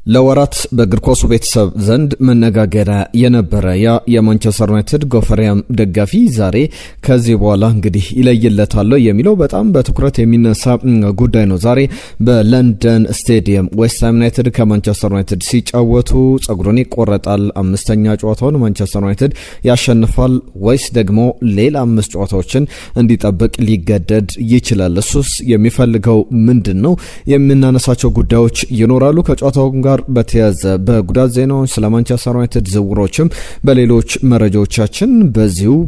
ለወራት በእግር ኳሱ ቤተሰብ ዘንድ መነጋገሪያ የነበረ ያ የማንቸስተር ዩናይትድ ጎፈሪያም ደጋፊ ዛሬ ከዚህ በኋላ እንግዲህ ይለይለታል የሚለው በጣም በትኩረት የሚነሳ ጉዳይ ነው። ዛሬ በለንደን ስቴዲየም ዌስትሃም ዩናይትድ ከማንቸስተር ዩናይትድ ሲጫወቱ ጸጉሩን ይቆረጣል፣ አምስተኛ ጨዋታውን ማንቸስተር ዩናይትድ ያሸንፋል ወይስ ደግሞ ሌላ 5 ጨዋታዎችን እንዲጠብቅ ሊገደድ ይችላል? እሱስ የሚፈልገው ምንድነው? የምናነሳቸው ጉዳዮች ይኖራሉ። ከጨዋታው ጋር በተያዘ በጉዳት ዜናዎች ስለ ማንቸስተር ዩናይትድ ዝውውሮችም በሌሎች መረጃዎቻችን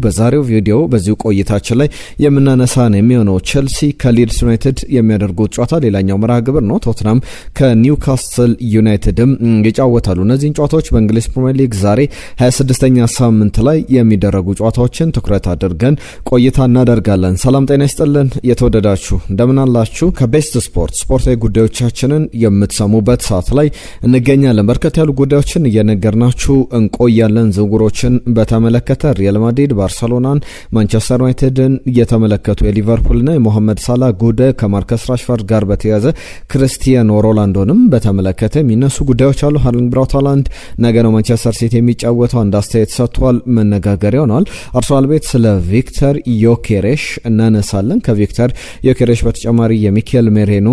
በዛሬው ቪዲዮ በዚሁ ቆይታችን ላይ የምናነሳ ነው የሚሆነው። ቼልሲ ከሊድስ ዩናይትድ የሚያደርጉት ጨዋታ ሌላኛው መርሃ ግብር ነው። ቶትናም ከኒውካስትል ዩናይትድም ይጫወታሉ። እነዚህን ጨዋታዎች በእንግሊዝ ፕሪሚየር ሊግ ዛሬ 26ኛ ሳምንት ላይ የሚደረጉ ጨዋታዎችን ትኩረት አድርገን ቆይታ እናደርጋለን። ሰላም ጤና ይስጥልን የተወደዳችሁ እንደምን አላችሁ? ከቤስት ስፖርታዊ ጉዳዮቻችንን የምትሰሙበት ሰዓት ላይ እንገኛለን። በርከት ያሉ ጉዳዮችን እየነገርናችሁ እንቆያለን። ዝውውሮችን በተመለከተ ሪያል ማድሪድ ባርሰሎናን፣ ማንቸስተር ዩናይትድን እየተመለከቱ የሊቨርፑልና የሞሐመድ ሳላ ጉዳይ ከማርከስ ራሽፎርድ ጋር በተያያዘ ክርስቲያኖ ሮናልዶንም በተመለከተ የሚነሱ ጉዳዮች አሉ። ሃርሊንግ ብራውት ሃላንድ ነገ ነው ማንቸስተር ሲቲ የሚጫወተው አንድ አስተያየት ሰጥቷል። መነጋገሪያ ሆኗል። አርሰናል ቤት ስለ ቪክተር ዮኬሬሽ እናነሳለን። ከቪክተር ዮኬሬሽ በተጨማሪ የሚኬል ሜሬኖ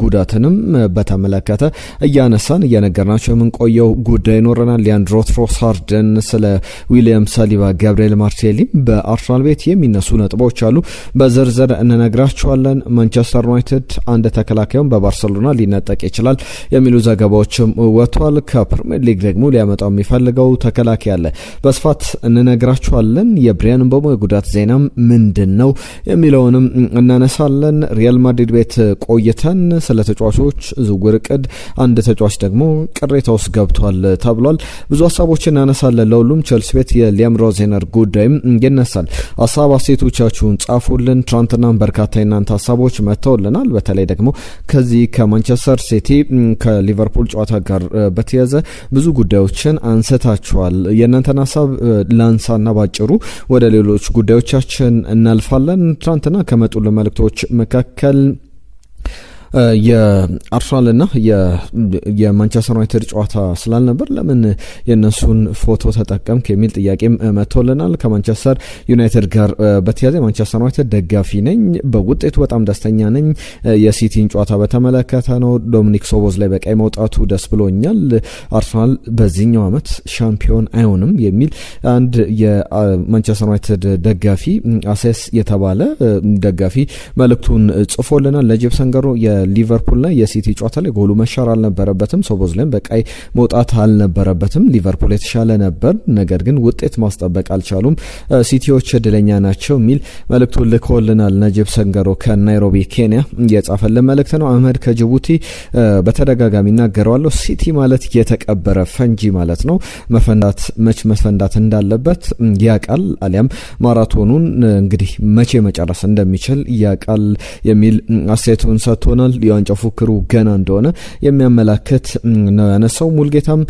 ጉዳትንም በተመለከተ እያነሳን እየነገርናቸው የምንቆየው ጉዳይ ይኖረናል። ሊያንድሮ ትሮሳርድን፣ ስለ ዊሊያም ሳሊባ፣ ጋብሪኤል ማርቲኔሊ በአርሰናል ቤት የሚነሱ ነጥቦች አሉ። በዝርዝር እንነግራቸዋለን። ማንቸስተር ዩናይትድ አንድ ተከላካዩን በባርሰሎና ሊነጠቅ ይችላል የሚሉ ዘገባዎችም ወጥቷል። ከፕሪሚየር ሊግ ደግሞ ሊያመጣው የሚፈልገው ተከላካይ አለ። በስፋት እንነግራቸዋለን። የብሪያን ምቤሞ የጉዳት ዜናም ምንድን ነው የሚለውንም እናነሳለን። ሪያል ማድሪድ ቤት ቆይተን ስለ ተጫዋቾች ዝውውር እቅድ አንድ ተጫዋች ደግሞ ቅሬታ ውስጥ ገብቷል ተብሏል። ብዙ ሀሳቦችን እናነሳለን። ለሁሉም ቼልሲ ቤት የሊያም ሮዜነር ጉዳይም ይነሳል። ሀሳብ አስተያየቶቻችሁን ጻፉልን። ትናንትና በርካታ የናንተ ሀሳቦች መጥተውልናል። በተለይ ደግሞ ከዚህ ከማንቸስተር ሲቲ ከሊቨርፑል ጨዋታ ጋር በተያያዘ ብዙ ጉዳዮችን አንስታችኋል። የእናንተን ሀሳብ ላንሳና ባጭሩ ወደ ሌሎች ጉዳዮቻችን እናልፋለን። ትናንትና ከመጡልን መልእክቶች መካከል የአርሰናልና የማንቸስተር ዩናይትድ ጨዋታ ስላልነበር ለምን የነሱን ፎቶ ተጠቀምክ የሚል ጥያቄም መጥቶልናል። ከማንቸስተር ዩናይትድ ጋር በተያያዘ ማንቸስተር ዩናይትድ ደጋፊ ነኝ፣ በውጤቱ በጣም ደስተኛ ነኝ። የሲቲን ጨዋታ በተመለከተ ነው። ዶሚኒክ ሶቦዝ ላይ በቀይ መውጣቱ ደስ ብሎኛል። አርሰናል በዚህኛው ዓመት ሻምፒዮን አይሆንም የሚል አንድ የማንቸስተር ዩናይትድ ደጋፊ አሴስ የተባለ ደጋፊ መልእክቱን ጽፎልናል። ለጄፕሰን ገሮ ሊቨርፑልና የሲቲ ጨዋታ ላይ ጎሉ መሻር አልነበረበትም። ሶቦዝ ላይም በቀይ መውጣት አልነበረበትም። ሊቨርፑል የተሻለ ነበር፣ ነገር ግን ውጤት ማስጠበቅ አልቻሉም። ሲቲዎች እድለኛ ናቸው የሚል መልእክቱን ልኮልናል። ነጂብ ሰንገሮ ከናይሮቢ ኬንያ የጻፈልን መልእክት ነው። አህመድ ከጅቡቲ በተደጋጋሚ እናገረዋለሁ፣ ሲቲ ማለት የተቀበረ ፈንጂ ማለት ነው። መች መፈንዳት እንዳለበት ያቃል፣ አሊያም ማራቶኑን እንግዲህ መቼ መጨረስ እንደሚችል ያቃል የሚል አስተያየቱን ሰጥቶናል። የዋንጫ ፉክሩ ገና እንደሆነ የሚያመላክት ነው ያነሳው። ሙልጌታም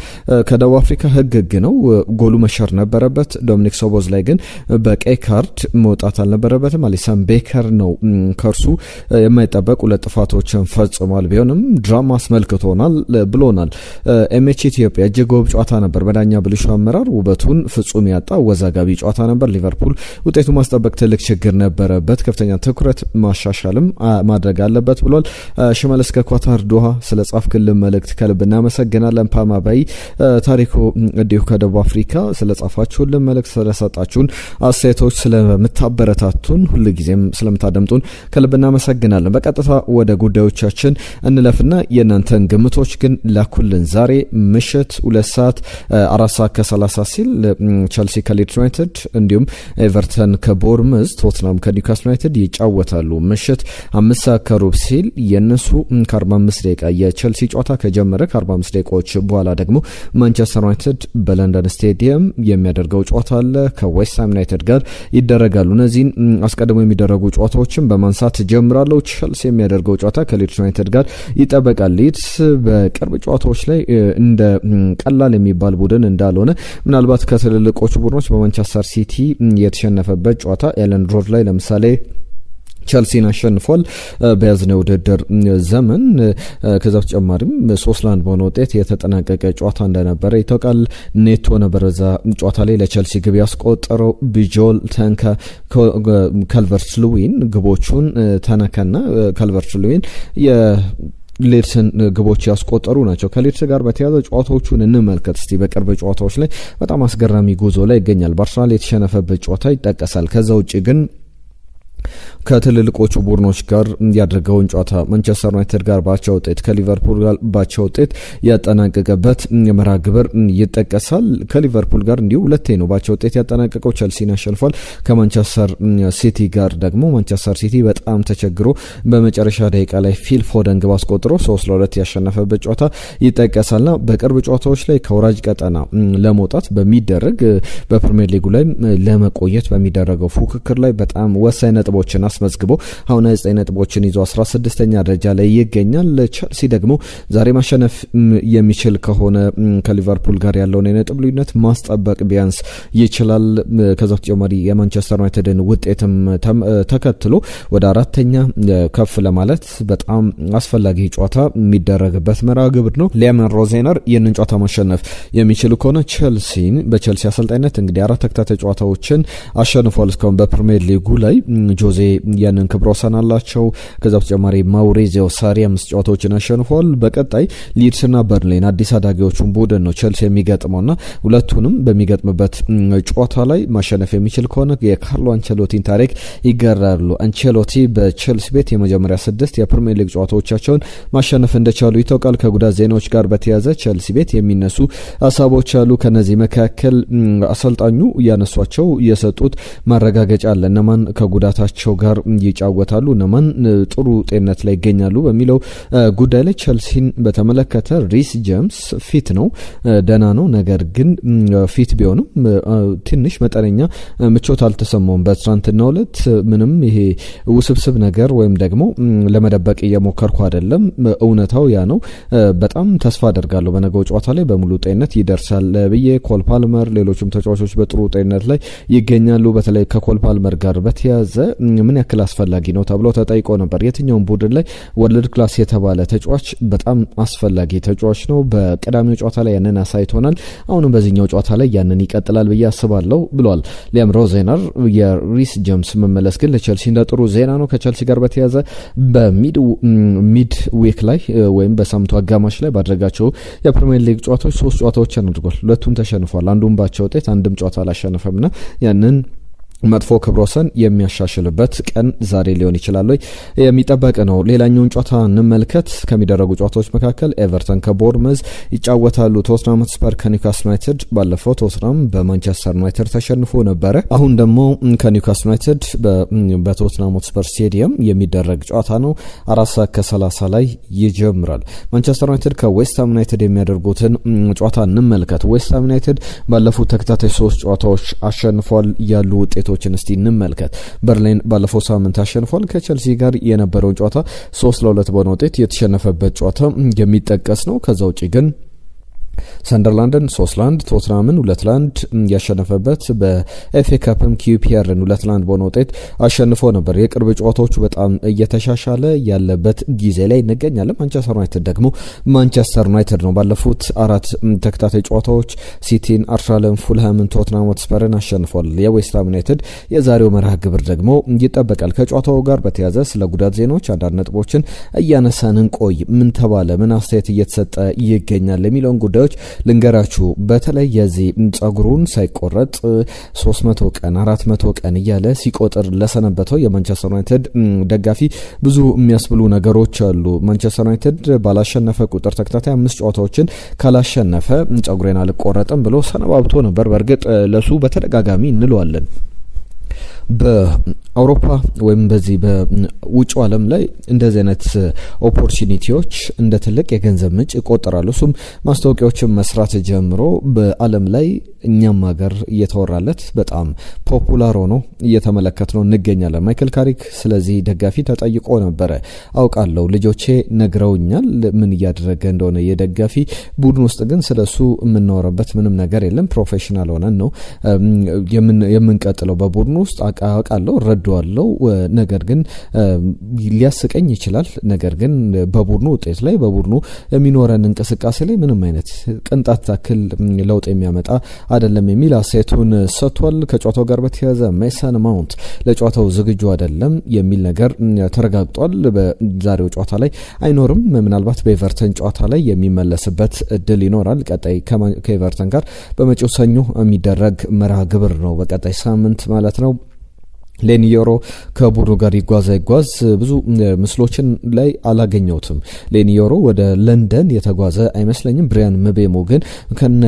ከደቡብ አፍሪካ ህግ ነው፣ ጎሉ መሻር ነበረበት። ዶሚኒክ ሶቦዝ ላይ ግን በቀይ ካርድ መውጣት አልነበረበትም። አሊሰን ቤከር ነው ከርሱ የማይጠበቅ 2 ጥፋቶችን ፈጽሟል። ቢሆንም ድራማ አስመልክቶናል ብሎናል። ኤምኤች ኢትዮጵያ እጅግ ውብ ጨዋታ ነበር፣ በዳኛ ብልሹ አመራር ውበቱን ፍጹም ያጣ ወዛጋቢ ጨዋታ ነበር። ሊቨርፑል ውጤቱ ማስጠበቅ ትልቅ ችግር ነበረበት፣ ከፍተኛ ትኩረት ማሻሻልም ማድረግ አለበት ብሏል። ሽመልስ ከኳታር ዶሃ ስለ ጻፍክልን መልእክት ከልብ እናመሰግናለን። ፓማ ባይ ታሪኩ እንዲሁ ከደቡብ አፍሪካ ስለ ጻፋችሁልን መልእክት ስለሰጣችሁን አስተያየቶች ስለምታበረታቱን ሁልጊዜም ስለምታደምጡን ከልብ እናመሰግናለን። በቀጥታ ወደ ጉዳዮቻችን እንለፍና የእናንተን ግምቶች ግን ላኩልን። ዛሬ ምሽት 2 ሰዓት 4 ሰዓት ከ30 ሲል ቼልሲ ከሊድስ ዩናይትድ እንዲሁም ኤቨርተን ከቦርምዝ፣ ቶትናም ከኒውካስል ዩናይትድ ይጫወታሉ። ምሽት 5 ሰዓት ከሩብ ሲል የነሱ ከ45 ደቂቃ የቼልሲ ጨዋታ ከጀመረ ከ45 ደቂቃዎች በኋላ ደግሞ ማንቸስተር ዩናይትድ በለንደን ስቴዲየም የሚያደርገው ጨዋታ አለ። ከዌስትሃም ዩናይትድ ጋር ይደረጋሉ። እነዚህን አስቀድሞ የሚደረጉ ጨዋታዎችን በማንሳት ጀምራለሁ። ቼልሲ የሚያደርገው ጨዋታ ከሊድስ ዩናይትድ ጋር ይጠበቃል። ሊድስ በቅርብ ጨዋታዎች ላይ እንደ ቀላል የሚባል ቡድን እንዳልሆነ ምናልባት ከትልልቆቹ ቡድኖች በማንቸስተር ሲቲ የተሸነፈበት ጨዋታ ኤለን ሮድ ላይ ለምሳሌ ቸልሲን አሸንፏል በያዝነው ውድድር ዘመን። ከዛ በተጨማሪም 3-1 በሆነ ውጤት የተጠናቀቀ ጨዋታ እንደነበረ ይታወቃል። ኔቶ ነበር በዛ ጨዋታ ላይ ለቸልሲ ግብ ያስቆጠረው። ቢጆል ተንከ፣ ካልቨርት ሉዊን ግቦቹን ተነከና ካልቨርት ሉዊን ሌድስን ግቦች ያስቆጠሩ ናቸው። ከሌድስ ጋር በተያያዘ ጨዋታዎቹን እንመልከት እስቲ። በቅርብ ጨዋታዎች ላይ በጣም አስገራሚ ጉዞ ላይ ይገኛል። በአርሰናል የተሸነፈበት ጨዋታ ይጠቀሳል። ከዛ ውጭ ግን ከትልልቆቹ ቡድኖች ጋር ያደረገውን ጨዋታ ማንቸስተር ዩናይትድ ጋር ባቻ ውጤት፣ ከሊቨርፑል ጋር ባቻ ውጤት ያጠናቀቀበት መርሃ ግብር ይጠቀሳል። ከሊቨርፑል ጋር እንዲሁ ሁለቴ ነው ባቻ ውጤት ያጠናቀቀው። ቸልሲን አሸንፏል። ከማንቸስተር ሲቲ ጋር ደግሞ ማንቸስተር ሲቲ በጣም ተቸግሮ በመጨረሻ ደቂቃ ላይ ፊል ፎደን ግብ አስቆጥሮ 3-2 ያሸነፈበት ጨዋታ ይጠቀሳልና በቅርብ ጨዋታዎች ላይ ከወራጅ ቀጠና ለመውጣት በሚደረግ በፕሪሚየር ሊጉ ላይ ለመቆየት በሚደረገው ፉክክር ላይ በጣም ወሳኝ ነጥቦችን አስመዝግቦ አሁን 9 ነጥቦችን ይዞ 16ኛ ደረጃ ላይ ይገኛል። ቸልሲ ደግሞ ዛሬ ማሸነፍ የሚችል ከሆነ ከሊቨርፑል ጋር ያለውን የነጥብ ልዩነት ማስጠበቅ ቢያንስ ይችላል። ከዛ በተጨማሪ የማንቸስተር ዩናይትድን ውጤትም ተከትሎ ወደ 4ኛ ከፍ ለማለት በጣም አስፈላጊ ጨዋታ የሚደረግበት መርሃ ግብር ነው። ሊያም ሮዜነር ይህንን ጨዋታ ማሸነፍ የሚችሉ ከሆነ ቸልሲን በቸልሲ አሰልጣኝነት እንግዲህ 4 ተከታታይ ጨዋታዎችን አሸንፏል። እስካሁን በፕሪሚየር ሊጉ ላይ ጆዜ ያንን ክብረ ወሰን አላቸው። ከዛ በተጨማሪ ማውሪዚዮ ሳሪ 5 ጨዋታዎችን አሸንፏል። በቀጣይ ሊድስና በርንሌን አዲስ አዳጊዎቹን ቡድን ነው ቸልሲ የሚገጥመውና ሁለቱንም በሚገጥምበት ጨዋታ ላይ ማሸነፍ የሚችል ከሆነ የካርሎ አንቸሎቲን ታሪክ ይገራሉ። አንቸሎቲ በቸልሲ ቤት የመጀመሪያ 6 የፕሪሚየር ሊግ ጨዋታዎቻቸውን ማሸነፍ እንደቻሉ ይታወቃል። ከጉዳት ዜናዎች ጋር በተያያዘ ቸልሲ ቤት የሚነሱ ሀሳቦች አሉ። ከነዚህ መካከል አሰልጣኙ እያነሷቸው የሰጡት ማረጋገጫ አለ። እነማን ከጉዳታቸው ጋር ይጫወታሉ፣ እነማን ጥሩ ጤንነት ላይ ይገኛሉ በሚለው ጉዳይ ላይ ቸልሲን በተመለከተ ሪስ ጄምስ ፊት ነው፣ ደህና ነው። ነገር ግን ፊት ቢሆንም ትንሽ መጠነኛ ምቾት አልተሰማውም። በትናንትናው ዕለት ምንም ይሄ ውስብስብ ነገር ወይም ደግሞ ለመደበቅ እየሞከርኩ አይደለም፣ እውነታው ያ ነው። በጣም ተስፋ አደርጋለሁ በነገው ጨዋታ ላይ በሙሉ ጤንነት ይደርሳል ብዬ። ኮል ፓልመር፣ ሌሎችም ተጫዋቾች በጥሩ ጤንነት ላይ ይገኛሉ። በተለይ ከኮል ፓልመር ጋር በተያያዘ ምን ያክል አስፈላጊ ነው ተብሎ ተጠይቆ ነበር። የትኛውም ቡድን ላይ ወርልድ ክላስ የተባለ ተጫዋች በጣም አስፈላጊ ተጫዋች ነው። በቀዳሚው ጨዋታ ላይ ያንን አሳይቶናል። አሁንም በዚህኛው ጨዋታ ላይ ያንን ይቀጥላል ብዬ አስባለሁ ብሏል ሊያም ሮዜነር። የሪስ ጄምስ መመለስ ግን ለቸልሲ እንደ ጥሩ ዜና ነው። ከቸልሲ ጋር በተያያዘ በሚድ ዊክ ላይ ወይም በሳምንቱ አጋማሽ ላይ ባደረጋቸው የፕሪሚየር ሊግ ጨዋታዎች 3 ጨዋታዎችን አድርጓል። 2ቱን ተሸንፏል። አንዱን ባቻ ውጤት፣ አንድም ጨዋታ አላሸነፈምና ያንን መጥፎ ክብረ ወሰን የሚያሻሽልበት ቀን ዛሬ ሊሆን ይችላል የሚጠበቅ ነው። ሌላኛውን ጨዋታ እንመልከት። ከሚደረጉ ጨዋታዎች መካከል ኤቨርተን ከቦርመዝ ይጫወታሉ። ቶትናም ስፐር ከኒውካስል ዩናይትድ፣ ባለፈው ቶትናም በማንቸስተር ዩናይትድ ተሸንፎ ነበረ። አሁን ደግሞ ከኒውካስል ዩናይትድ በቶትናም ስፐር ስቴዲየም የሚደረግ ጨዋታ ነው። 4:30 ላይ ይጀምራል። ማንቸስተር ዩናይትድ ከዌስትሃም ዩናይትድ የሚያደርጉትን ጨዋታ እንመልከት። ዌስትሃም ዩናይትድ ባለፉት ተከታታይ 3 ጨዋታዎች አሸንፏል። ያሉ ውጤቶችን እስቲ እንመልከት። በርሊን ባለፈው ሳምንት አሸንፏል። ከቸልሲ ጋር የነበረውን ጨዋታ 3-2 በሆነ ውጤት የተሸነፈበት ጨዋታ የሚጠቀስ ነው። ከዛ ውጪ ግን ሰንደርላንድን 3-1 ቶትናምን 2-1 ያሸነፈበት በኤፍኤ ካፕም ኪዩፒአርን 2-1 በሆነ ውጤት አሸንፎ ነበር። የቅርብ ጨዋታዎቹ በጣም እየተሻሻለ ያለበት ጊዜ ላይ እንገኛለን። ማንቸስተር ዩናይትድ ደግሞ ማንቸስተር ዩናይትድ ነው። ባለፉት 4 ተከታታይ ጨዋታዎች ሲቲን፣ አርሰናልን፣ ፉልሃምን፣ ቶትናም ሆትስፐርን አሸንፏል። የዌስትሃም ዩናይትድ የዛሬው መርሃ ግብር ደግሞ ይጠበቃል። ከጨዋታው ጋር በተያያዘ ስለ ጉዳት ዜናዎች አንዳንድ ነጥቦችን እያነሳን እንቆይ። ምን ተባለ፣ ምን አስተያየት እየተሰጠ ይገኛል የሚለውን ጉዳዮች ልንገራችሁ። በተለይ የዚህ ጸጉሩን ሳይቆረጥ 300 ቀን 400 ቀን እያለ ሲቆጥር ለሰነበተው የማንቸስተር ዩናይትድ ደጋፊ ብዙ የሚያስብሉ ነገሮች አሉ። ማንቸስተር ዩናይትድ ባላሸነፈ ቁጥር ተከታታይ 5 ጨዋታዎችን ካላሸነፈ ጸጉሬን አልቆረጥም ብሎ ሰነባብቶ ነበር። በእርግጥ ለሱ በተደጋጋሚ እንለዋለን። በአውሮፓ ወይም በዚህ በውጭው ዓለም ላይ እንደዚህ አይነት ኦፖርቹኒቲዎች እንደ ትልቅ የገንዘብ ምንጭ ይቆጠራሉ። እሱም ማስታወቂያዎችን መስራት ጀምሮ በዓለም ላይ እኛም ሀገር እየተወራለት በጣም ፖፑላር ሆኖ እየተመለከት ነው እንገኛለን። ማይክል ካሪክ ስለዚህ ደጋፊ ተጠይቆ ነበረ። አውቃለሁ ልጆቼ ነግረውኛል ምን እያደረገ እንደሆነ የደጋፊ ቡድን ውስጥ ግን ስለሱ የምናወራበት ምንም ነገር የለም። ፕሮፌሽናል ሆነን ነው የምንቀጥለው። በቡድን ውስጥ አውቃለሁ፣ እረዳዋለሁ። ነገር ግን ሊያስቀኝ ይችላል። ነገር ግን በቡድኑ ውጤት ላይ በቡድኑ የሚኖረን እንቅስቃሴ ላይ ምንም አይነት ቅንጣት ታክል ለውጥ የሚያመጣ አይደለም የሚል አስተያየቱን ሰጥቷል። ከጨዋታው ጋር በተያያዘ ሜሰን ማውንት ለጨዋታው ዝግጁ አይደለም የሚል ነገር ተረጋግጧል። በዛሬው ጨዋታ ላይ አይኖርም። ምናልባት በኤቨርተን ጨዋታ ላይ የሚመለስበት እድል ይኖራል። ቀጣይ ከኤቨርተን ጋር በመጪው ሰኞ የሚደረግ መርሃ ግብር ነው፣ በቀጣይ ሳምንት ማለት ነው። ሌኒዮሮ ከቡድኑ ጋር ይጓዝ ብዙ ምስሎችን ላይ አላገኘውትም። ሌኒዮሮ ወደ ለንደን የተጓዘ አይመስለኝም። ብሪያን ምቤሞ ግን ከነ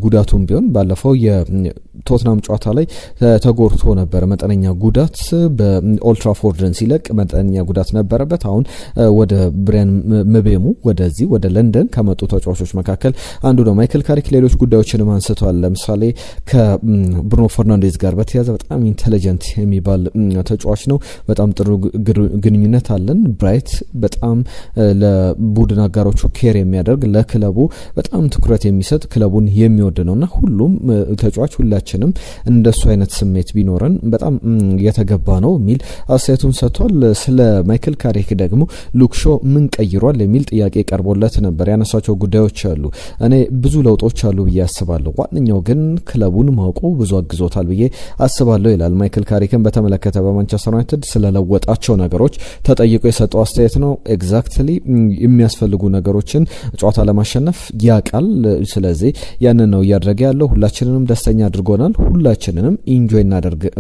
ጉዳቱም ቢሆን ባለፈው የቶትናም ጨዋታ ላይ ተጎድቶ ነበር። መጠነኛ ጉዳት በኦልትራፎርድን ሲለቅ መጠነኛ ጉዳት ነበረበት። አሁን ወደ ብሪያን ምቤሞ ወደዚህ ወደ ለንደን ከመጡ ተጫዋቾች መካከል አንዱ ነው። ማይክል ካሪክ ሌሎች ጉዳዮችንም አንስተዋል። ለምሳሌ ከብሩኖ ፈርናንዴዝ ጋር በተያያዘ በጣም ኢንተለጀንት የሚባል ተጫዋች ነው። በጣም ጥሩ ግንኙነት አለን። ብራይት በጣም ለቡድን አጋሮቹ ኬር የሚያደርግ ለክለቡ በጣም ትኩረት የሚሰጥ ክለቡን የሚወድ ነውና ሁሉም ተጫዋች ሁላችንም እንደሱ አይነት ስሜት ቢኖረን በጣም የተገባ ነው የሚል አስተያየቱን ሰጥቷል። ስለ ማይክል ካሪክ ደግሞ ሉክሾ ምን ቀይሯል የሚል ጥያቄ ቀርቦለት ነበር። ያነሳቸው ጉዳዮች አሉ። እኔ ብዙ ለውጦች አሉ ብዬ አስባለሁ። ዋነኛው ግን ክለቡን ማውቁ ብዙ አግዞታል ብዬ አስባለሁ ይላል። ማይክል ካሪክን በተመለከተ በማንቸስተር ዩናይትድ ስለለወጣቸው ነገሮች ተጠይቆ የሰጠው አስተያየት ነው። ኤግዛክትሊ የሚያስፈልጉ ነገሮችን ጨዋታ ለማሸነፍ ያቃል። ስለዚህ ያንን ነው እያደረገ ያለው። ሁላችንንም ደስተኛ አድርጎናል። ሁላችንንም ኢንጆይ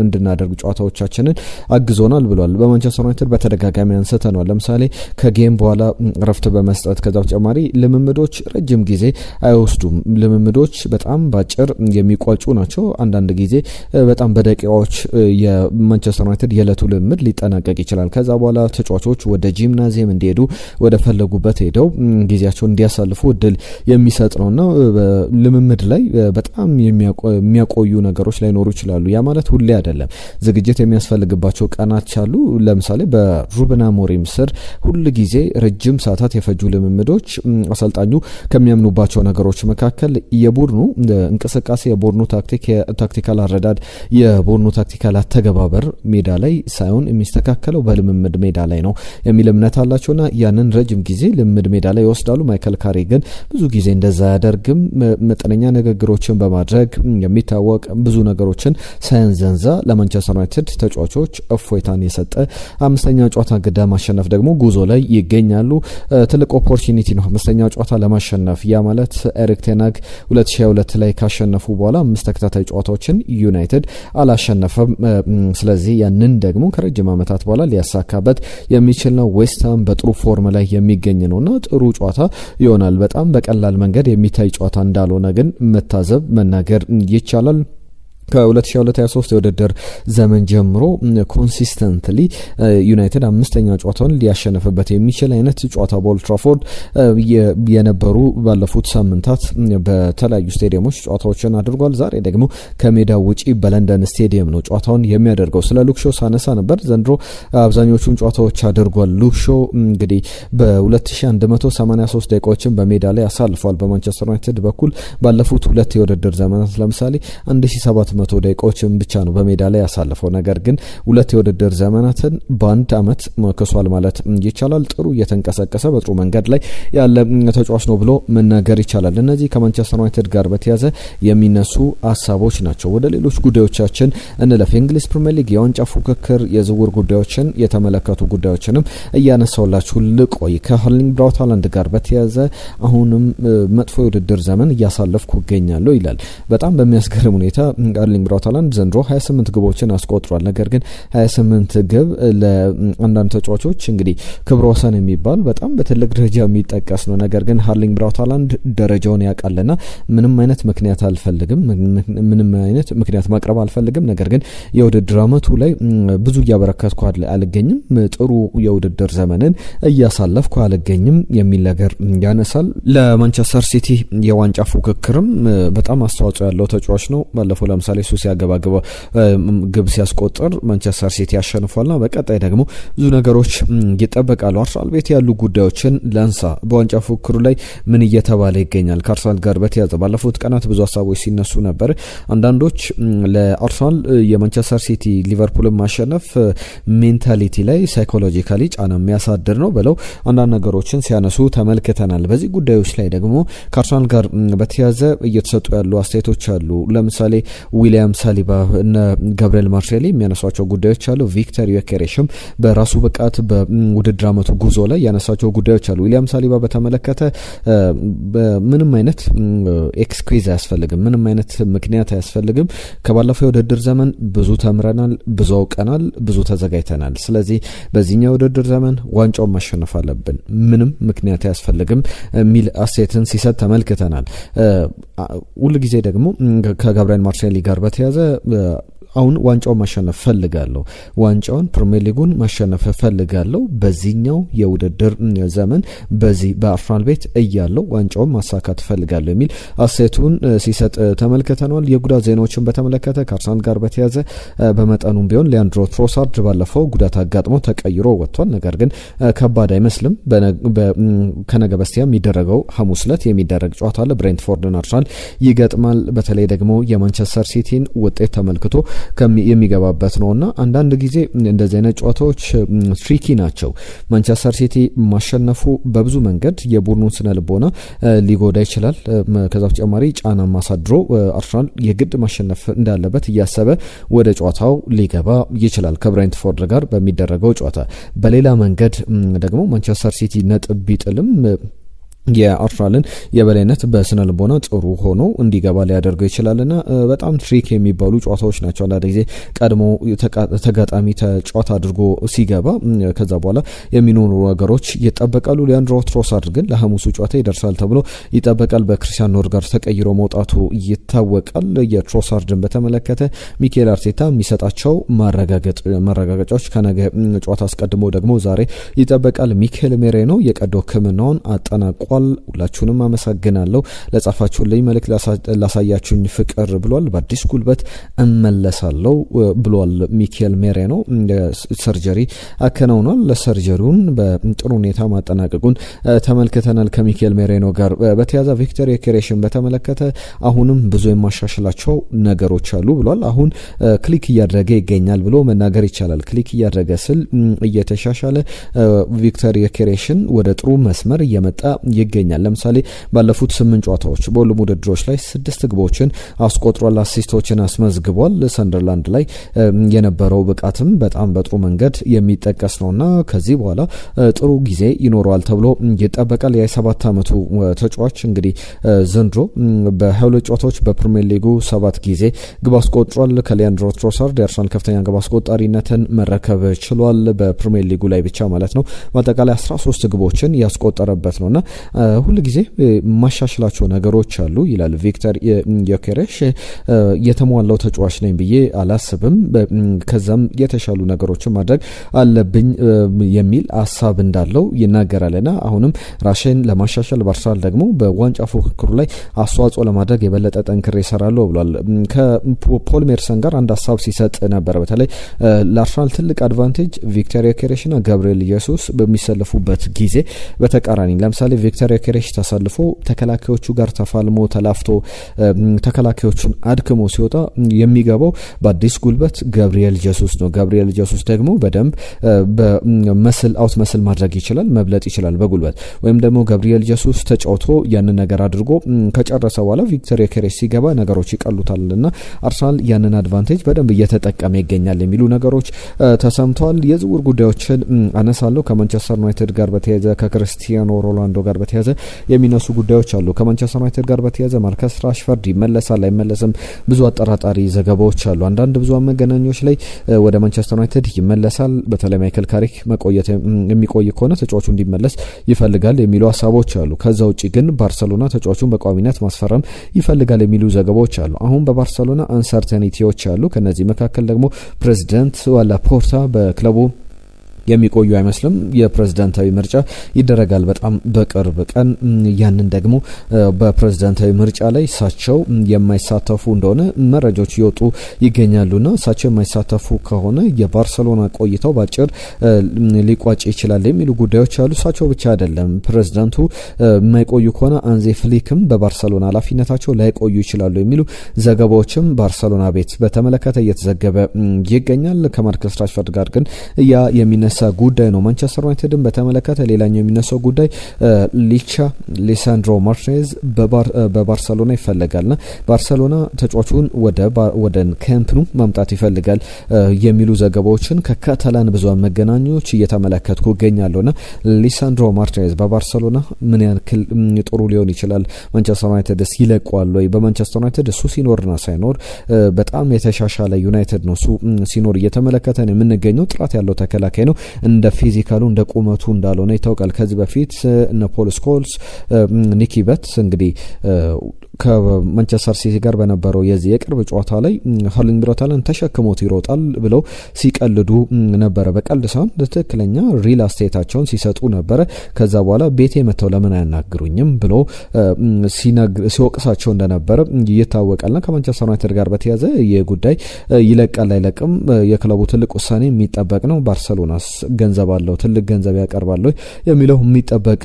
እንድናደርግ ጨዋታዎቻችንን አግዞናል ብሏል። በማንቸስተር ዩናይትድ በተደጋጋሚ አንስተናል። ለምሳሌ ከጌም በኋላ ረፍት በመስጠት ከዛ በተጨማሪ ልምምዶች ረጅም ጊዜ አይወስዱም። ልምምዶች በጣም ባጭር የሚቋጩ ናቸው። አንዳንድ ጊዜ በጣም በደቂቃዎች የማንቸስተር ዩናይትድ የዕለቱ ልምምድ ሊጠናቀቅ ይችላል። ከዛ በኋላ ተጫዋቾች ወደ ጂምናዚየም እንዲሄዱ ወደ ፈለጉበት ሄደው ጊዜያቸውን እንዲያሳልፉ እድል የሚሰጥ ነውና ልምምድ ላይ በጣም የሚያቆዩ ነገሮች ላይኖሩ ይችላሉ። ያ ማለት ሁሌ አይደለም። ዝግጅት የሚያስፈልግባቸው ቀናት አሉ። ለምሳሌ በሩበን አሞሪም ስር ሁል ጊዜ ረጅም ሰዓታት የፈጁ ልምምዶች አሰልጣኙ ከሚያምኑባቸው ነገሮች መካከል የቡድኑ እንቅስቃሴ፣ የቡድኑ ታክቲካል አረዳድ፣ የቡድኑ ታክቲካል አተገባበር ሜዳ ላይ ሳይሆን የሚስተካከለው በልምምድ ሜዳ ላይ ነው የሚል እምነት አላቸውና ያንን ረጅም ጊዜ ልምምድ ሜዳ ላይ ይወስዳሉ። ማይክል ካሪክ ግን ብዙ ጊዜ እንደዛ ያደርግም። መጠነኛ ንግግሮችን በማድረግ የሚታወቅ ብዙ ነገሮችን ሳያንዘንዛ ለማንቸስተር ዩናይትድ ተጫዋቾች እፎይታን የሰጠ አምስተኛ ጨዋታ ግዳ ማሸነፍ ደግሞ ጉዞ ላይ ይገኛሉ። ትልቅ ኦፖርቹኒቲ ነው አምስተኛ ጨዋታ ለማሸነፍ። ያ ማለት ኤሪክ ቴን ሃግ 2022 ላይ ካሸነፉ በኋላ 5 ተከታታይ ጨዋታዎችን ዩናይትድ አላሸነፈም። ስለዚህ ያንን ደግሞ ከረጅም ዓመታት በኋላ ሊያሳካበት የሚችል ነው። ዌስትሃም በጥሩ ፎርም ላይ የሚገኝ ነውና ጥሩ ጨዋታ ይሆናል። በጣም በቀላል መንገድ የሚታይ ጨዋታ እንዳልሆነ ግን መታዘብ መናገር ይቻላል። ከ2022-23 የውድድር ዘመን ጀምሮ ኮንሲስተንትሊ ዩናይትድ አምስተኛ ጨዋታውን ሊያሸንፍበት የሚችል አይነት ጨዋታ በኦልድ ትራፎርድ የነበሩ ባለፉት ሳምንታት በተለያዩ ስቴዲየሞች ጨዋታዎችን አድርጓል። ዛሬ ደግሞ ከሜዳ ውጪ በለንደን ስቴዲየም ነው ጨዋታውን የሚያደርገው። ስለ ሉክሾ ሳነሳ ነበር። ዘንድሮ አብዛኞቹን ጨዋታዎች አድርጓል። ሉክሾ እንግዲህ በ2183 ደቂቃዎችን በሜዳ ላይ አሳልፏል። በማንቸስተር ዩናይትድ በኩል ባለፉት ሁለት የውድድር ዘመናት ለምሳሌ 1700 ደቂቃዎችን ብቻ ነው በሜዳ ላይ ያሳለፈው። ነገር ግን ሁለት የውድድር ዘመናትን በአንድ አመት መከሷል ማለት ይቻላል። ጥሩ እየተንቀሳቀሰ በጥሩ መንገድ ላይ ያለ ተጫዋች ነው ብሎ መናገር ይቻላል። እነዚህ ከማንቸስተር ዩናይትድ ጋር በተያያዘ የሚነሱ ሀሳቦች ናቸው። ወደ ሌሎች ጉዳዮቻችን እንለፍ። የእንግሊዝ ፕሪሚየር ሊግ የዋንጫ ፉክክር የዝውውር ጉዳዮችን የተመለከቱ ጉዳዮችንም እያነሳውላችሁ ልቆይ። ከሃርሊንግ ብራውት ሃላንድ ጋር በተያያዘ አሁንም መጥፎ የውድድር ዘመን እያሳለፍኩ እገኛለሁ ይላል። በጣም በሚያስገርም ሁኔታ ኤርሊንግ ብራውት ሃላንድ ዘንድሮ 28 ግቦችን አስቆጥሯል። ነገር ግን 28 ግብ ለአንዳንድ ተጫዋቾች እንግዲህ ክብረ ወሰን የሚባል በጣም በትልቅ ደረጃ የሚጠቀስ ነው። ነገር ግን ኤርሊንግ ብራውት ሃላንድ ደረጃውን ያውቃልና ምንም አይነት ምክንያት አልፈልግም፣ ምንም አይነት ምክንያት ማቅረብ አልፈልግም። ነገር ግን የውድድር አመቱ ላይ ብዙ እያበረከትኩ አልገኝም፣ ጥሩ የውድድር ዘመንን እያሳለፍኩ አልገኝም የሚል ነገር ያነሳል። ለማንቸስተር ሲቲ የዋንጫ ፉክክርም በጣም አስተዋጽኦ ያለው ተጫዋች ነው። ባለፈው ለምሳሌ ለምሳሌ እሱ ሲያገባግበ ግብ ሲያስቆጥር ማንቸስተር ሲቲ ያሸንፏልና በቀጣይ ደግሞ ብዙ ነገሮች ይጠበቃሉ። አርሰናል ቤት ያሉ ጉዳዮችን ላንሳ። በዋንጫ ፉክክሩ ላይ ምን እየተባለ ይገኛል? ከአርሰናል ጋር በተያያዘ ባለፉት ቀናት ብዙ ሀሳቦች ሲነሱ ነበር። አንዳንዶች ለአርሰናል የማንቸስተር ሲቲ ሊቨርፑልን ማሸነፍ ሜንታሊቲ ላይ ሳይኮሎጂካሊ ጫና የሚያሳድር ነው ብለው አንዳንድ ነገሮችን ሲያነሱ ተመልክተናል። በዚህ ጉዳዮች ላይ ደግሞ ከአርሰናል ጋር በተያያዘ እየተሰጡ ያሉ አስተያየቶች አሉ። ለምሳሌ ዊሊያም ሳሊባ እና ጋብሪኤል ማርሴሊ የሚያነሷቸው ጉዳዮች አሉ። ቪክተር ዮኬሬሽም በራሱ ብቃት በውድድር ዓመቱ ጉዞ ላይ ያነሳቸው ጉዳዮች አሉ። ዊሊያም ሳሊባ በተመለከተ ምንም አይነት ኤክስኩዝ አያስፈልግም፣ ምንም አይነት ምክንያት አያስፈልግም። ከባለፈው የውድድር ዘመን ብዙ ተምረናል፣ ብዙ አውቀናል፣ ብዙ ተዘጋጅተናል። ስለዚህ በዚህኛው የውድድር ዘመን ዋንጫውን ማሸነፍ አለብን፣ ምንም ምክንያት አያስፈልግም የሚል አስተያየትን ሲሰጥ ተመልክተናል። ሁሉ ጊዜ ደግሞ ከጋብሪኤል ማርሴሊ ጋር በተያያዘ አሁን ዋንጫውን ማሸነፍ ፈልጋለሁ፣ ዋንጫውን ፕሪሚየር ሊጉን ማሸነፍ ፈልጋለሁ፣ በዚህኛው የውድድር ዘመን በዚህ በአርሰናል ቤት እያለው ዋንጫውን ማሳካት ፈልጋለሁ የሚል አስተያየቱን ሲሰጥ ተመልክተናል። የጉዳት ዜናዎችን በተመለከተ ከአርሰናል ጋር በተያያዘ በመጠኑም ቢሆን ሊያንድሮ ትሮሳርድ ባለፈው ጉዳት አጋጥሞ ተቀይሮ ወጥቷል። ነገር ግን ከባድ አይመስልም። ከነገ በስቲያ የሚደረገው ሐሙስ ዕለት የሚደረግ ጨዋታ አለ። ብሬንትፎርድን አርሰናል ይገጥማል። በተለይ ደግሞ የማንቸስተር ሲቲን ውጤት ተመልክቶ የሚገባበት ነውና አንዳንድ ጊዜ እንደዚህ አይነት ጨዋታዎች ትሪኪ ናቸው። ማንቸስተር ሲቲ ማሸነፉ በብዙ መንገድ የቡድኑን ስነ ልቦና ሊጎዳ ይችላል። ከዛ በተጨማሪ ጫና ማሳድሮ አርሰናል የግድ ማሸነፍ እንዳለበት እያሰበ ወደ ጨዋታው ሊገባ ይችላል ከብሬንትፎርድ ጋር በሚደረገው ጨዋታ። በሌላ መንገድ ደግሞ ማንቸስተር ሲቲ ነጥብ ቢጥልም የአርሰናልን የበላይነት በስነ ልቦና ጥሩ ሆኖ እንዲገባ ሊያደርገው ይችላልና በጣም ትሪክ የሚባሉ ጨዋታዎች ናቸው። አንዳንድ ጊዜ ቀድሞ ተጋጣሚ ተጫዋታ አድርጎ ሲገባ ከዛ በኋላ የሚኖሩ ነገሮች ይጠበቃሉ። ሊያንድሮ ትሮሳርድ ግን ለሐሙሱ ጨዋታ ይደርሳል ተብሎ ይጠበቃል። በክሪስቲያን ኖርጋርድ ተቀይሮ መውጣቱ ይታወቃል። የትሮሳርድን በተመለከተ ሚኬል አርቴታ የሚሰጣቸው ማረጋገጫዎች ከነገ ጨዋታ አስቀድሞ ደግሞ ዛሬ ይጠበቃል። ሚኬል ሜሬኖ የቀዶ ሕክምናውን አጠናቋል። ሁላችሁንም አመሰግናለሁ ለጻፋችሁልኝ መልእክት ላሳያችሁኝ ፍቅር ብሏል። በአዲስ ጉልበት እመለሳለሁ ብሏል ሚኬል ሜሬኖ። ሰርጀሪ አከናውኗል። ለሰርጀሪውን በጥሩ ሁኔታ ማጠናቀቁን ተመልክተናል። ከሚኬል ሜሬኖ ጋር በተያያዘ ቪክተር ዮኬሬሽን በተመለከተ አሁንም ብዙ የማሻሽላቸው ነገሮች አሉ ብሏል። አሁን ክሊክ እያደረገ ይገኛል ብሎ መናገር ይቻላል። ክሊክ እያደረገ ስል እየተሻሻለ ቪክተር ዮኬሬሽን ወደ ጥሩ መስመር እየመጣ ይገኛል። ለምሳሌ ባለፉት 8 ጨዋታዎች በሁሉም ውድድሮች ላይ 6 ግቦችን አስቆጥሯል፣ አሲስቶችን አስመዝግቧል። ሰንደርላንድ ላይ የነበረው ብቃትም በጣም በጥሩ መንገድ የሚጠቀስ ነውና ከዚህ በኋላ ጥሩ ጊዜ ይኖረዋል ተብሎ ይጠበቃል። የ7 ዓመቱ ተጫዋች እንግዲህ ዘንድሮ በ22 ጨዋታዎች በፕሪሚየር ሊጉ 7 ጊዜ ግብ አስቆጥሯል። ከሊያንድሮ ትሮሳርድ የአርሰናል ከፍተኛ ግብ አስቆጣሪነትን መረከብ ችሏል። በፕሪሚየር ሊጉ ላይ ብቻ ማለት ነው። በአጠቃላይ 13 ግቦችን ያስቆጠረበት ነውና ሁሉ ጊዜ ማሻሽላቸው ነገሮች አሉ ይላል ቪክተር ዮኬሬሽ። የተሟላው ተጫዋች ነኝ ብዬ አላስብም፣ ከዛም የተሻሉ ነገሮችን ማድረግ አለብኝ የሚል ሀሳብ እንዳለው ይናገራልና አሁንም ራሽን ለማሻሻል በአርሰናል ደግሞ በዋንጫ ፉክክሩ ላይ አስተዋጽኦ ለማድረግ የበለጠ ጠንክሬ እሰራለሁ ብሏል። ከፖል ሜርሰን ጋር አንድ ሀሳብ ሲሰጥ ነበር። በተለይ ለአርሰናል ትልቅ አድቫንቴጅ ቪክተር ዮኬሬሽና ጋብሪኤል ኢየሱስ በሚሰለፉበት ጊዜ በተቃራኒ ለምሳሌ ቪክተር ዮኬሬሽ ተሰልፎ ተከላካዮቹ ጋር ተፋልሞ ተላፍቶ ተከላካዮቹን አድክሞ ሲወጣ የሚገባው በአዲስ ጉልበት ጋብሪኤል ኢየሱስ ነው። ጋብሪኤል ኢየሱስ ደግሞ በደንብ በመስል አውት መስል ማድረግ ይችላል፣ መብለጥ ይችላል በጉልበት ወይም ደግሞ ጋብሪኤል ኢየሱስ ተጫውቶ ያንን ነገር አድርጎ ከጨረሰ በኋላ ቪክተር ዮኬሬሽ ሲገባ ነገሮች ይቀሉታልና አርሰናል ያንን አድቫንቴጅ በደንብ እየተጠቀመ ይገኛል የሚሉ ነገሮች ተሰምተዋል። የዝውውር ጉዳዮችን አነሳለሁ። ከማንቸስተር ዩናይትድ ጋር በተያያዘ ከክሪስቲያኖ ሮናልዶ ጋር በተያያዘ የሚነሱ ጉዳዮች አሉ። ከማንቸስተር ዩናይትድ ጋር በተያያዘ ማርከስ ራሽፈርድ ይመለሳል አይመለስም ብዙ አጠራጣሪ ዘገባዎች አሉ። አንዳንድ ብዙሃን መገናኛዎች ላይ ወደ ማንቸስተር ዩናይትድ ይመለሳል፣ በተለይ ማይክል ካሪክ መቆየት የሚቆይ ከሆነ ተጫዋቹ እንዲመለስ ይፈልጋል የሚሉ ሀሳቦች አሉ። ከዛ ውጪ ግን ባርሰሎና ተጫዋቹን በቋሚነት ማስፈረም ይፈልጋል የሚሉ ዘገባዎች አሉ። አሁን በባርሰሎና አንሰርተኒቲዎች አሉ። ከነዚህ መካከል ደግሞ ፕሬዚዳንት ላፖርታ በክለቡ የሚቆዩ አይመስልም። የፕሬዝዳንታዊ ምርጫ ይደረጋል በጣም በቅርብ ቀን። ያንን ደግሞ በፕሬዝዳንታዊ ምርጫ ላይ እሳቸው የማይሳተፉ እንደሆነ መረጃዎች ይወጡ ይገኛሉና እሳቸው የማይሳተፉ ከሆነ የባርሰሎና ቆይታው ባጭር ሊቋጭ ይችላል የሚሉ ጉዳዮች አሉ። እሳቸው ብቻ አይደለም፣ ፕሬዝዳንቱ የማይቆዩ ከሆነ አንዜ ፍሊክም በባርሰሎና ኃላፊነታቸው ላይቆዩ ይችላሉ የሚሉ ዘገባዎችም ባርሰሎና ቤት በተመለከተ እየተዘገበ ይገኛል። ከማርከስ ራሽፎርድ ጋር ግን ያ የሚነሳ ጉዳይ ነው። ማንቸስተር ዩናይትድን በተመለከተ ሌላኛው የሚነሳው ጉዳይ ሊሳንድሮ ማርቲኔዝ በባርሰሎና ይፈልጋልና ባርሰሎና ተጫዋቹን ወደ ካምፕኑ ማምጣት ይፈልጋል የሚሉ ዘገባዎችን ከካታላን ብዙሃን መገናኛዎች እየተመለከትኩ እገኛለሁና ሊሳንድሮ ማርቲኔዝ በባርሰሎና ምን ያክል ጥሩ ሊሆን ይችላል? ማንቸስተር ዩናይትድስ ይለቀዋል ወይ? በማንቸስተር ዩናይትድ እሱ ሲኖርና ሳይኖር በጣም የተሻሻለ ዩናይትድ ነው። እሱ ሲኖር እየተመለከተን የምንገኘው ጥራት ያለው ተከላካይ ነው። እንደ ፊዚካሉ እንደ ቁመቱ እንዳልሆነ ይታወቃል። ከዚህ በፊት እነ ፖል ስኮልስ፣ ኒኪ በት እንግዲህ ከማንቸስተር ሲቲ ጋር በነበረው የዚህ የቅርብ ጨዋታ ላይ ሃርሊንግ ብራውት ሃላንድ ተሸክሞት ይሮጣል ብለው ሲቀልዱ ነበረ። በቀልድ ሳይሆን ትክክለኛ ሪል አስተያየታቸውን ሲሰጡ ነበረ። ከዛ በኋላ ቤቴ መተው ለምን አያናግሩኝም ብሎ ሲወቅሳቸው እንደነበረ ይታወቃልና ከማንቸስተር ዩናይትድ ጋር በተያዘ የጉዳይ ይለቃል አይለቅም የክለቡ ትልቅ ውሳኔ የሚጠበቅ ነው። ባርሰሎናስ ገንዘብ አለው፣ ትልቅ ገንዘብ ያቀርባል የሚለው የሚጠበቅ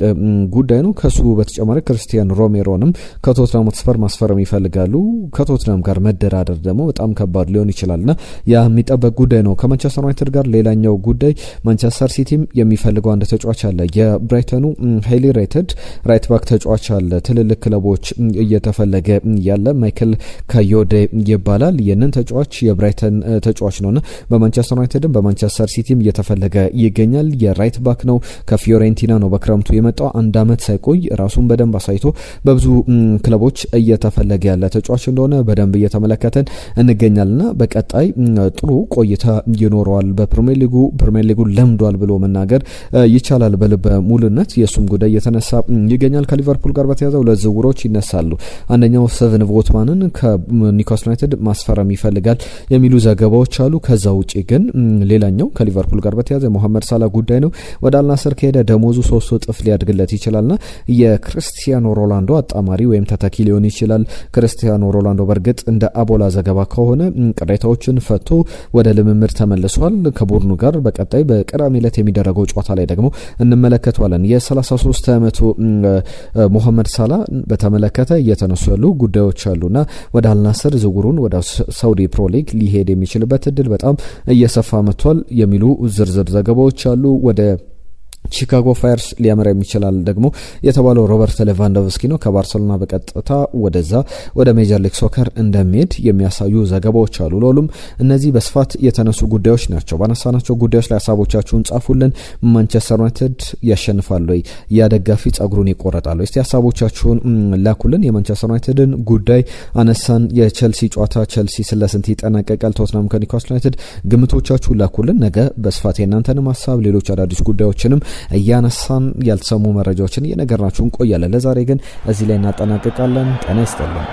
ጉዳይ ነው። ከሱ በተጨማሪ ክርስቲያን ሮሜሮንም ከቶትናም ሆትስፐር ማስፈረም ይፈልጋሉ። ከቶትናም ጋር መደራደር ደግሞ በጣም ከባድ ሊሆን ይችላልና ያ የሚጠበቅ ጉዳይ ነው። ከማንቸስተር ዩናይትድ ጋር ሌላኛው ጉዳይ ማንቸስተር ሲቲም የሚፈልገው አንድ ተጫዋች አለ። የብራይተኑ ሃይሊ ሬትድ ራይት ባክ ተጫዋች አለ። ትልልቅ ክለቦች እየተፈለገ ያለ ማይክል ካዮዴ ይባላል። ይህንን ተጫዋች የብራይተን ተጫዋች ነውና በማንቸስተር ዩናይትድም በማንቸስተር ሲቲም እየተፈለገ ይገኛል። የራይት ባክ ነው። ከፊዮሬንቲና ነው በክረምቱ የመጣው። አንድ አመት ሳይቆይ ራሱን በደንብ አሳይቶ በብዙ ክለቦች እየተፈለገ ያለ ተጫዋች እንደሆነ በደንብ እየተመለከተን እንገኛልና በቀጣይ ጥሩ ቆይታ ይኖረዋል። በፕሪሚየር ሊጉ ለምዷል ብሎ መናገር ይቻላል በልበ ሙሉነት። የሱም ጉዳይ እየተነሳ ይገኛል። ከሊቨርፑል ጋር በተያዘው ለዝውውሮች ይነሳሉ። አንደኛው ሰቨን ቮትማንን ከኒውካስል ዩናይትድ ማስፈረም ይፈልጋል የሚሉ ዘገባዎች አሉ። ከዛ ውጪ ግን ሌላኛው ከሊቨርፑል ጋር በተያዘ መሐመድ ሳላ ጉዳይ ነው። ወደ አልናስር ከሄደ ደሞዙ 3 እጥፍ ሊያድግለት ይችላልና የክርስቲያኖ ሮናልዶ አጣማሪ ወይም ተተኪ ሊሆን ይችላል። ክርስቲያኖ ሮናልዶ በእርግጥ እንደ አቦላ ዘገባ ከሆነ ቅሬታዎችን ፈቶ ወደ ልምምድ ተመልሷል ከቡድኑ ጋር። በቀጣይ በቅዳሜ ዕለት የሚደረገው ጨዋታ ላይ ደግሞ እንመለከተዋለን። የ33 ዓመቱ መሐመድ ሳላ በተመለከተ እየተነሱ ያሉ ጉዳዮች አሉና ወደ አልናስር ዝውውሩን ወደ ሳውዲ ፕሮ ሊግ ሊሄድ የሚችልበት እድል በጣም እየሰፋ መጥቷል የሚሉ ዝርዝር ዘገባዎች አሉ። ወደ ቺካጎ ፋየርስ ሊያመራ የሚችላል ደግሞ የተባለው ሮበርት ሌቫንዶቭስኪ ነው። ከባርሰሎና በቀጥታ ወደ ሜጀር ሊግ ሶከር እንደሚሄድ የሚያሳዩ ዘገባዎች አሉ። ለሁሉም እነዚህ በስፋት የተነሱ ጉዳዮች ናቸው። ባነሳናቸው ጉዳዮች ላይ ሀሳቦቻችሁን ጻፉልን። ማንቸስተር ዩናይትድ ያሸንፋል ወይ? ያደጋፊ ጸጉሩን ይቆረጣል ወይ? እስቲ ሀሳቦቻችሁን ላኩልን። የማንቸስተር ዩናይትድን ጉዳይ አነሳን። የቸልሲ ጨዋታ ቸልሲ ስለስንት ይጠናቀቃል? ቶትናም ከኒውካስል ዩናይትድ ግምቶቻችሁን ላኩልን። ነገ በስፋት የእናንተንም ሀሳብ ሌሎች አዳዲስ ጉዳዮችንም እያነሳን ያልተሰሙ መረጃዎችን እየነገርናችሁ እንቆያለን። ለዛሬ ግን እዚህ ላይ እናጠናቅቃለን። ጤና ይስጥልን።